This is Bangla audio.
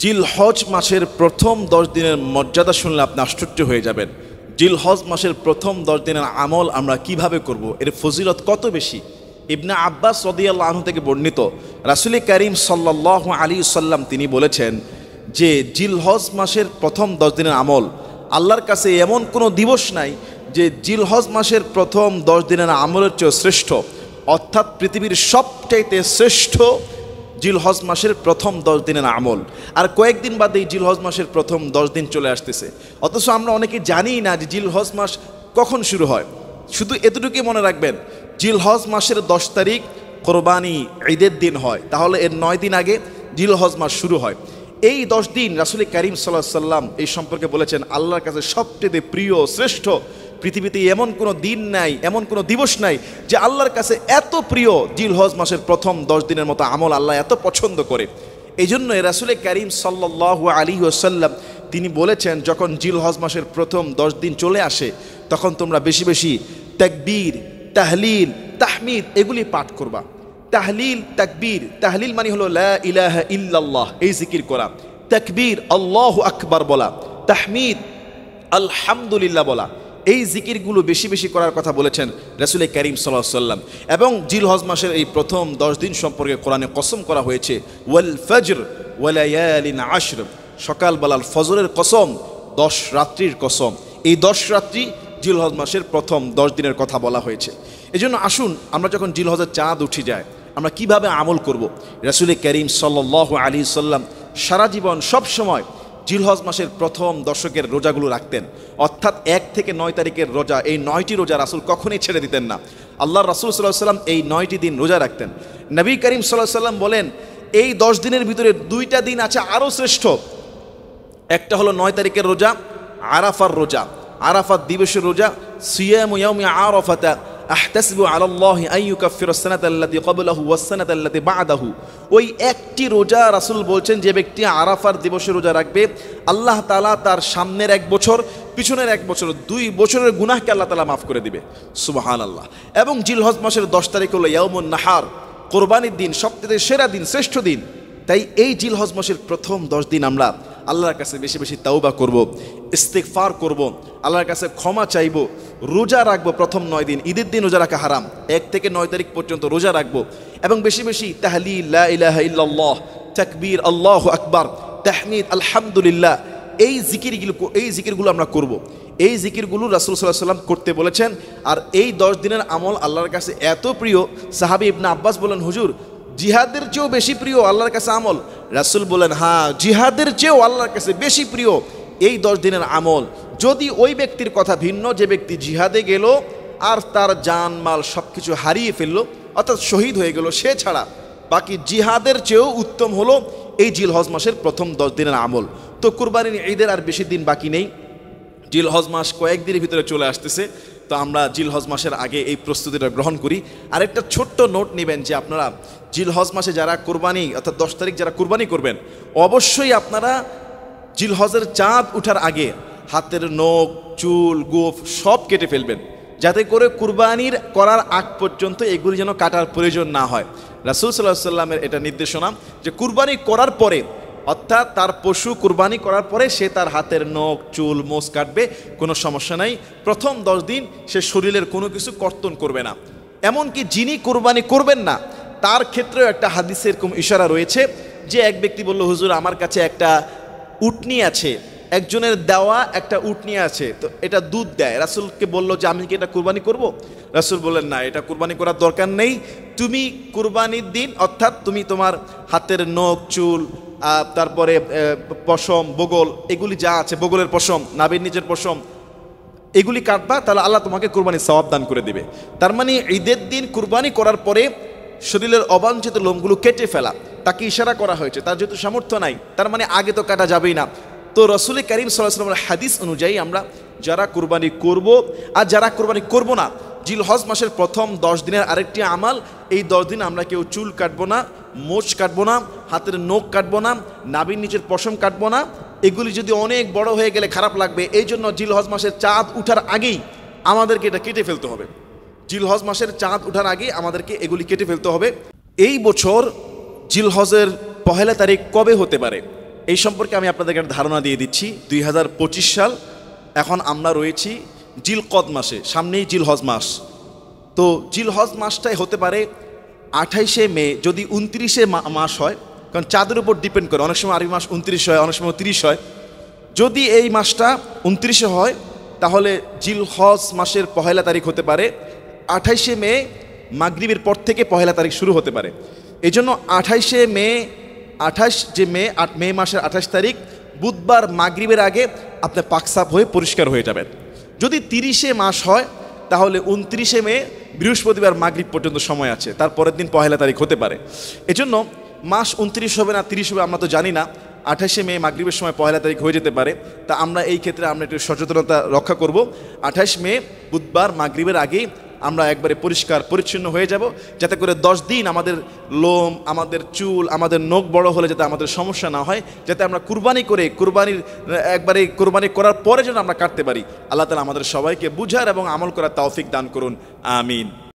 জিলহজ মাসের প্রথম 10 দিনের মর্যাদা শুনলে আপনি আশ্চর্য হয়ে যাবেন। জিলহজ মাসের প্রথম 10 দিনের আমল আমরা কিভাবে করব, এর ফজিলত কত বেশি। ইবনে আব্বাস রাদিয়াল্লাহু আনহু থেকে বর্ণিত, রাসূল করিম সাল্লাল্লাহু আলাইহি সাল্লাম তিনি বলেছেন যে জিলহজ মাসের প্রথম 10 দিনের আমল, আল্লাহর কাছে এমন কোনো দিবস নাই যে জিলহজ মাসের প্রথম 10 দিনের আমলের চেয়ে শ্রেষ্ঠ, অর্থাৎ পৃথিবীর সবচাইতে শ্রেষ্ঠ জিলহজ মাসের প্রথম 10 দিনের আমল। আর কয়েকদিন বাদেই জিলহজ মাসের প্রথম 10 দিন চলে আসতেছে, অথচ আমরা অনেকে জানি না যে জিলহজ মাস কখন শুরু হয়। শুধু এতটুকুই মনে রাখবেন, জিলহজ মাসের 10 তারিখ কোরবানি ঈদের দিন হয়, তাহলে এর 9 দিন আগে জিলহজ মাস শুরু হয়। এই 10 দিন রাসূল করিম সাল্লাল্লাহু আলাইহি সাল্লাম এই সম্পর্কে বলেছেন আল্লাহর কাছে সবচেয়ে প্রিয়, শ্রেষ্ঠ। পৃথিবীতে এমন কোনো দিন নাই, এমন কোনো দিবস নাই যে আল্লাহর কাছে এত প্রিয় জিলহজ মাসের প্রথম 10 দিনের মতো আমল আল্লাহ এত পছন্দ করে। এই জন্য রাসূল করিম সাল্লাল্লাহু আলাইহি ওয়াসাল্লাম তিনি বলেছেন, যখন জিলহজ মাসের প্রথম 10 দিন চলে আসে তখন তোমরা বেশি বেশি তাকবীর, তাহলিল, তাহমিদ এগুলি পাঠ করবা। তাহলিল, তাকবীর, তাহলিল মানে হলো লা ইলাহা ইল্লাল্লাহ এই জিকির করা, তাকবীর আল্লাহু আকবার বলা, তাহমিদ আলহামদুলিল্লাহ বলা, এই জিকিরগুলো বেশি বেশি করার কথা বলেছেন রাসূল করিম সাল্লাল্লাহু আলাইহি ওয়াসাল্লাম। এবং জিলহজ মাসের এই প্রথম 10 দিন সম্পর্কে কোরআনে কসম করা হয়েছে, ওয়াল ফজর ওয়া লায়ালিন আশর, সকালবেলার ফজরের কসম, 10 রাত্রির কসম। এই 10 রাত্রি জিলহজ মাসের প্রথম 10 দিনের কথা বলা হয়েছে। এজন্য আসুন আমরা যখন জিলহজের চাঁদ উঠে যায় আমরা কিভাবে আমল করব। রাসূল করিম সাল্লাল্লাহু আলাইহি সাল্লাম সারা জীবন সব সময় জিলহজ মাসের প্রথম দশকের রোজাগুলো রাখতেন, অর্থাৎ 1 থেকে 9 তারিখের রোজা, এই 9টি রোজা রাসূল কখনোই ছেড়ে দিতেন না। আল্লাহর রাসূল সাল্লাল্লাহু আলাইহি সাল্লাম এই 9টি দিন রোজা রাখতেন। নবী করিম সাল্লাল্লাহু আলাইহি সাল্লাম বলেন, এই 10 দিনের ভিতরে 2টা দিন আছে আরও শ্রেষ্ঠ। একটা হলো 9 তারিখের রোজা, আরাফার রোজা, আরাফাত দিবসের রোজা, সিয়ামু ইয়াউমি আরাফাতা আহতাসিবু আলাল্লাহি আন ইউকাফিরাস সানাতা আল্লাতী ক্বাবলাহু ওয়াস সানাতা আল্লাতী বা'দাহু। ওই একটি রোজা রাসূল বলছেন যে ব্যক্তি আরাফার দিবসের রোজা রাখবে, আল্লাহ তাআলা তার সামনের 1 বছর, পিছনের 1 বছর, 2 বছরের গুনাহকে আল্লাহ তাআলা মাফ করে দিবে। সুবহানাল্লাহ। এবং জিলহজ মাসের 10 তারিখ হলো ইয়াউমুন নাহার, কোরবানির দিন, সবচেয়ে সেরা দিন, শ্রেষ্ঠ দিন। তাই এই জিলহজ মাসের প্রথম 10 দিন আমরা আল্লাহর কাছে বেশি বেশি তাওবা করব, ইস্তিগফার করব, আল্লাহর কাছে ক্ষমা চাইব, রোজা রাখবো। প্রথম 9 দিন, ঈদের দিন রোজা রাখা হারাম, 1 থেকে 9 তারিখ পর্যন্ত রোজা রাখবো। এবং বেশি বেশি তাহলিল, লা ইলাহা ইল্লাল্লাহ, তাকবীর আল্লাহু আকবার, তাহমিদ আলহামদুলিল্লাহ, এই জিকিরগুলো আমরা করব। এই জিকিরগুলো রাসূল সাল্লাল্লাহু আলাইহি ওয়াসাল্লাম করতে বলেছেন। আর এই 10 দিনের আমল আল্লাহর কাছে এত প্রিয়, সাহাবী ইবনে আব্বাস বলেন, হুজুর জিহাদের চেয়েও বেশি প্রিয় আল্লাহর কাছে আমল? রাসূল বলেন, হ্যাঁ, জিহাদের চেয়েও আল্লাহর কাছে বেশি প্রিয় এই 10 দিনের আমল। যদি ওই ব্যক্তির কথা ভিন্ন, যে ব্যক্তি জিহাদে গেল আর তার জান মাল সব কিছু হারিয়ে ফেলল, অর্থাৎ শহীদ হয়ে গেল, সে ছাড়া বাকি জিহাদের চেয়েও উত্তম হলো এই জিলহজ মাসের প্রথম 10 দিনের আমল। তো কুরবানির ঈদের আর বেশি দিন বাকি নেই, জিলহজ মাস কয়েকদিনের ভিতরে চলে আসতেছে। তো আমরা জিলহজ মাসের আগে এই প্রস্তুতিটা গ্রহণ করি। আরেকটা ছোট্ট নোট নেবেন যে আপনারা জিলহজ মাসে যারা কুরবানি, অর্থাৎ 10 তারিখ যারা কুরবানি করবেন, অবশ্যই আপনারা জিলহজের চাঁদ উঠার আগে হাতের নখ, চুল, গোঁফ সব কেটে ফেলবেন, যাতে করে কুরবানির করার আগ পর্যন্ত এগুলি যেন কাটার প্রয়োজন না হয়। রাসূল সাল্লাল্লাহু আলাইহি সাল্লামের এটা নির্দেশনা যে কুরবানি করার পরে, অর্থাৎ তার পশু কুরবানি করার পরে সে তার হাতের নখ, চুল, মোষ কাটবে, কোনো সমস্যা নাই। প্রথম 10 দিন সে শরীরের কোনো কিছু কর্তন করবে না। এমনকি যিনি কুরবানি করবেন না তার ক্ষেত্রেও একটা হাদিসের এরকম ইশারা রয়েছে যে এক ব্যক্তি বলল, হুজুর আমার কাছে একটা উটনি আছে, একজনের দেওয়া একটা উটনি আছে, তো এটা দুধ দেয়। রাসূলকে বলল যে আমি কি এটা কুরবানি করব? রাসূল বললেন, না, এটা কুরবানি করার দরকার নেই। তুমি কুরবানির দিন, অর্থাৎ তুমি তোমার হাতের নখ, চুল, তারপরে পশম, বগল, এগুলি যা আছে, বগলের পশম, নাভির নিচের পশম, এগুলি কাটবা, তাহলে আল্লাহ তোমাকে কুরবানির সওয়াব দান করে দিবে। তার মানে ঈদের দিন কুরবানি করার পরে শরীরের অবাঞ্ছিত লোমগুলো কেটে ফেলা, তাকে ইশারা করা হয়েছে। তার যেহেতু সামর্থ্য নাই, তার মানে আগে তো কাটা যাবেই না। তো রাসূল করিম সাল্লাল্লাহু আলাইহি ওয়াসাল্লামের হাদিস অনুযায়ী আমরা যারা কুরবানি করব আর যারা কুরবানি করব না, জিলহজ মাসের প্রথম 10 দিনের আরেকটি আমাল, এই 10 দিন আমরা কেউ চুল কাটবো না, মোচ কাটবো না, হাতের নখ কাটবো না, নাভির নিচের পশম কাটবো না। এগুলি যদি অনেক বড় হয়ে গেলে খারাপ লাগবে, এই জন্য জিলহজ মাসের চাঁদ উঠার আগেই আমাদেরকে এটা কেটে ফেলতে হবে। জিলহজ মাসের চাঁদ উঠার আগেই আমাদেরকে এগুলি কেটে ফেলতে হবে। এই বছর জিলহজের 1 তারিখ কবে হতে পারে? এই সম্পর্কে আমি আপনাদেরকে একটা ধারণা দিয়ে দিচ্ছি। 2025 সাল, এখন আমরা রয়েছি জিলকদ মাসে, সামনেই জিলহজ মাস। তো জিলহজ মাসটাই হতে পারে 28শে মে, যদি 29শে মাস হয়, কারণ চাঁদের উপর ডিপেন্ড করে, অনেক সময় আরবি মাস 29 হয়, অনেক সময় 30 হয়। যদি এই মাসটা 29শে হয় তাহলে জিলহজ মাসের পহেলা তারিখ হতে পারে 28শে মে, মাগরিবের পর থেকে পহেলা তারিখ শুরু হতে পারে। এই জন্য 28শে মে, 28 মে মাসের 28 তারিখ বুধবার মাগরিবের আগে আপনার পাকসাপ হয়ে পরিষ্কার হয়ে যাবেন। যদি 30শে মাস হয় তাহলে 29শে মে বৃহস্পতিবার মাগরিব পর্যন্ত সময় আছে, তারপরের দিন পহেলা তারিখ হতে পারে। এজন্য মাস 29 হবে না 30 হবে আমরা তো জানি না, 28শে মে মাগরিবের সময় পহেলা তারিখ হয়ে যেতে পারে। তা আমরা এই ক্ষেত্রে আমরা একটু সচেতনতা রক্ষা করব। 28 মে বুধবার মাগরিবের আগেই আমরা একবারে পরিষ্কার পরিচ্ছন্ন হয়ে যাব, যাতে করে 10 দিন আমাদের লোম, আমাদের চুল, আমাদের নখ বড় হলে যাতে আমাদের সমস্যা না হয়, যাতে আমরা কুরবানি করে কুরবানি করার পরে যেন আমরা কাটতে পারি। আল্লাহ তাআলা আমাদের সবাইকে বুঝার এবং আমল করার তৌফিক দান করুন, আমিন।